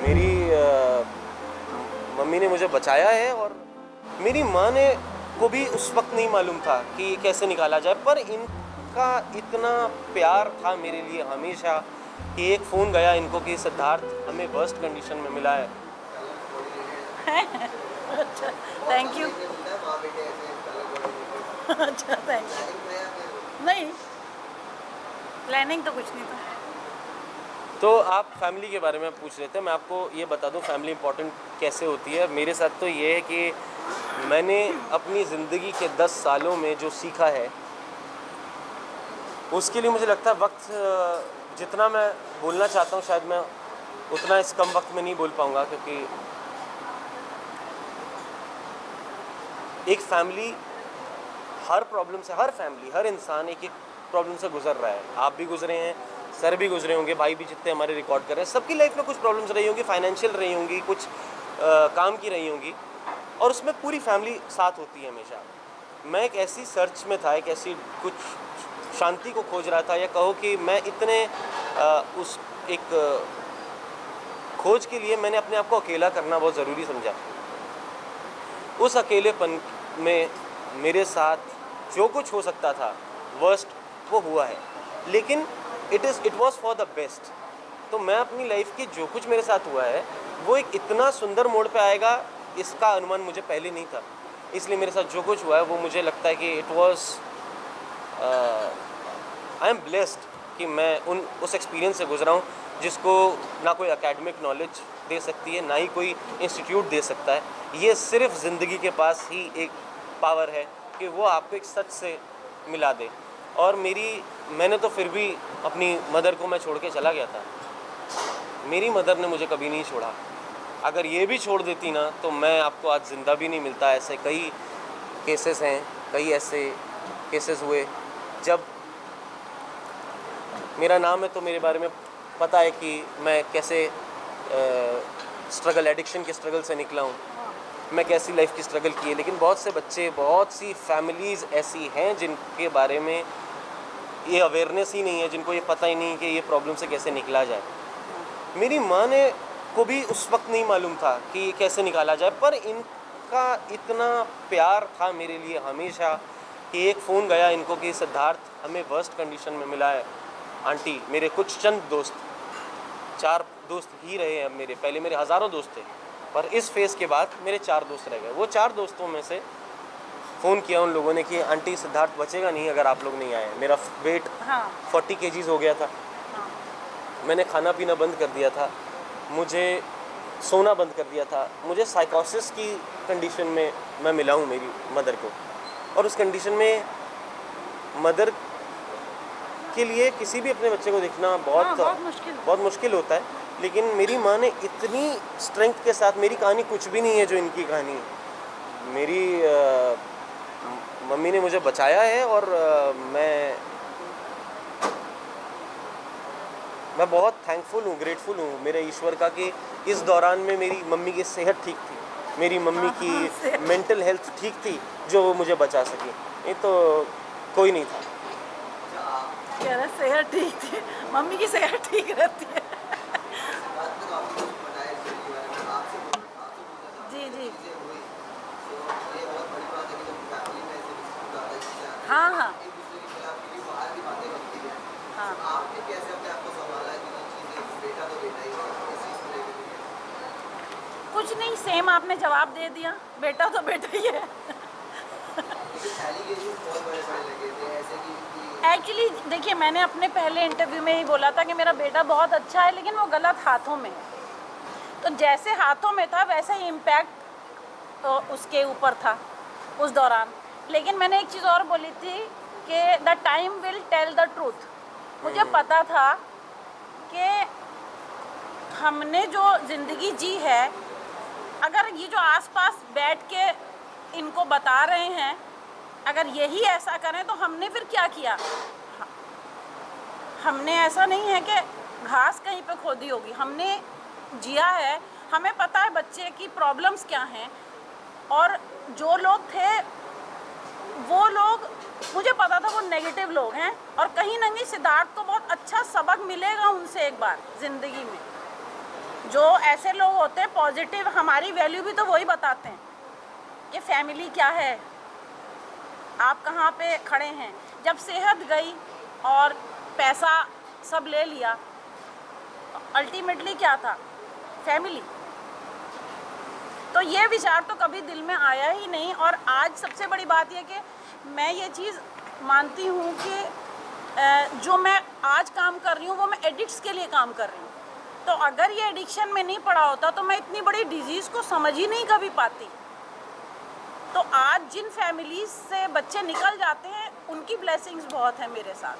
मेरी मम्मी ने मुझे बचाया है और मेरी माँ ने को भी उस वक्त नहीं मालूम था कि कैसे निकाला जाए, पर इनका इतना प्यार था मेरे लिए हमेशा कि एक फ़ोन गया इनको कि सिद्धार्थ हमें वर्स्ट कंडीशन में मिला है। अच्छा, थैंक यू। अच्छा, थैंक यू। नहीं, प्लानिंग तो कुछ नहीं था। तो आप फैमिली के बारे में पूछ रहे थे, मैं आपको ये बता दूं फैमिली इम्पोर्टेंट कैसे होती है। मेरे साथ तो ये है कि मैंने अपनी ज़िंदगी के 10 सालों में जो सीखा है उसके लिए मुझे लगता है वक्त जितना मैं बोलना चाहता हूँ शायद मैं उतना इस कम वक्त में नहीं बोल पाऊँगा, क्योंकि एक फैमिली हर प्रॉब्लम से, हर फैमिली, हर इंसान एक एक प्रॉब्लम से गुजर रहा है। आप भी गुजरे हैं, सर भी गुजरे होंगे, भाई भी जितने हमारे रिकॉर्ड कर रहे हैं, सबकी लाइफ में कुछ प्रॉब्लम्स रही होंगी, फाइनेंशियल रही होंगी, कुछ काम की रही होंगी, और उसमें पूरी फैमिली साथ होती है हमेशा। मैं एक ऐसी सर्च में था, एक ऐसी कुछ शांति को खोज रहा था, या कहो कि मैं इतने उस एक खोज के लिए मैंने अपने आप को अकेला करना बहुत ज़रूरी समझा। उस अकेलेपन में मेरे साथ जो कुछ हो सकता था वर्स्ट वो हुआ है, लेकिन it was for the best. तो मैं अपनी लाइफ की जो कुछ मेरे साथ हुआ है वो एक इतना सुंदर मोड़ पे आएगा इसका अनुमान मुझे पहले नहीं था। इसलिए मेरे साथ जो कुछ हुआ है वो मुझे लगता है कि it was I am blessed कि मैं उस एक्सपीरियंस से गुजरा हूँ जिसको ना कोई एकेडमिक नॉलेज दे सकती है, ना ही कोई इंस्टीट्यूट दे सकता है। ये सिर्फ ज़िंदगी के पास ही एक पावर है कि वो आपको एक सच से मिला दे। और मैंने तो फिर भी अपनी मदर को मैं छोड़ के चला गया था, मेरी मदर ने मुझे कभी नहीं छोड़ा। अगर ये भी छोड़ देती ना तो मैं आपको आज ज़िंदा भी नहीं मिलता। ऐसे कई केसेस हैं, कई ऐसे केसेस हुए जब मेरा नाम है तो मेरे बारे में पता है कि मैं कैसे स्ट्रगल, एडिक्शन के स्ट्रगल से निकला हूँ, मैं कैसी लाइफ की स्ट्रगल की है। लेकिन बहुत से बच्चे, बहुत सी फैमिलीज़ ऐसी हैं जिनके बारे में ये अवेयरनेस ही नहीं है, जिनको ये पता ही नहीं कि ये प्रॉब्लम से कैसे निकला जाए। मेरी माँ ने को भी उस वक्त नहीं मालूम था कि कैसे निकाला जाए, पर इनका इतना प्यार था मेरे लिए हमेशा कि एक फ़ोन गया इनको कि सिद्धार्थ हमें वर्स्ट कंडीशन में मिला है। आंटी, मेरे कुछ चंद दोस्त, 4 दोस्त ही रहे हैं अब मेरे, पहले मेरे हज़ारों दोस्त थे, पर इस फेज़ के बाद मेरे 4 दोस्त रह गए। वो 4 दोस्तों में से फ़ोन किया उन लोगों ने कि आंटी सिद्धार्थ बचेगा नहीं अगर आप लोग नहीं आए। मेरा वेट 40 केजीज़ हो गया था, मैंने खाना पीना बंद कर दिया था, मुझे सोना बंद कर दिया था, मुझे साइकोसिस की कंडीशन में मैं मिला हूँ मेरी मदर को। और उस कंडीशन में मदर के लिए किसी भी अपने बच्चे को देखना बहुत मुश्किल होता है। लेकिन मेरी माँ ने इतनी स्ट्रेंथ के साथ, मेरी कहानी कुछ भी नहीं है जो इनकी कहानी है। मेरी मम्मी ने मुझे बचाया है और मैं बहुत थैंकफुल हूँ, ग्रेटफुल हूँ मेरे ईश्वर का कि इस दौरान में मेरी मम्मी की सेहत ठीक थी, मेरी मम्मी की मेंटल हेल्थ ठीक थी जो वो मुझे बचा सकी। नहीं तो कोई नहीं था। कह रहे सेहत ठीक थी, मम्मी की सेहत ठीक रहती है। जी जी, हाँ हाँ हाँ, कुछ नहीं, सेम आपने जवाब दे दिया, बेटा तो बेटा ही है। एक्चुअली देखिए, मैंने अपने पहले इंटरव्यू में ही बोला था कि मेरा बेटा बहुत अच्छा है, लेकिन वो गलत हाथों में है। तो जैसे हाथों में था वैसा ही इम्पैक्ट उसके ऊपर था उस दौरान। लेकिन मैंने एक चीज़ और बोली थी कि the time will tell the truth. मुझे पता था कि हमने जो ज़िंदगी जी है, अगर ये जो आसपास बैठ के इनको बता रहे हैं, अगर यही ऐसा करें तो हमने फिर क्या किया। हमने ऐसा नहीं है कि घास कहीं पे खोदी होगी, हमने जिया है, हमें पता है बच्चे की प्रॉब्लम्स क्या हैं। और जो लोग थे वो लोग, मुझे पता था वो नेगेटिव लोग हैं, और कहीं ना कहीं सिद्धार्थ को बहुत अच्छा सबक मिलेगा उनसे एक बार ज़िंदगी में। जो ऐसे लोग होते हैं पॉजिटिव, हमारी वैल्यू भी तो वही बताते हैं कि फैमिली क्या है, आप कहाँ पे खड़े हैं। जब सेहत गई और पैसा सब ले लिया, अल्टीमेटली क्या था? फैमिली। तो ये विचार तो कभी दिल में आया ही नहीं। और आज सबसे बड़ी बात यह कि मैं ये चीज़ मानती हूँ कि जो मैं आज काम कर रही हूँ वो मैं एडिक्ट्स के लिए काम कर रही हूँ। तो अगर ये एडिक्शन में नहीं पड़ा होता तो मैं इतनी बड़ी डिजीज़ को समझ ही नहीं कभी पाती। तो आज जिन फैमिलीज से बच्चे निकल जाते हैं उनकी ब्लेसिंग्स बहुत है मेरे साथ।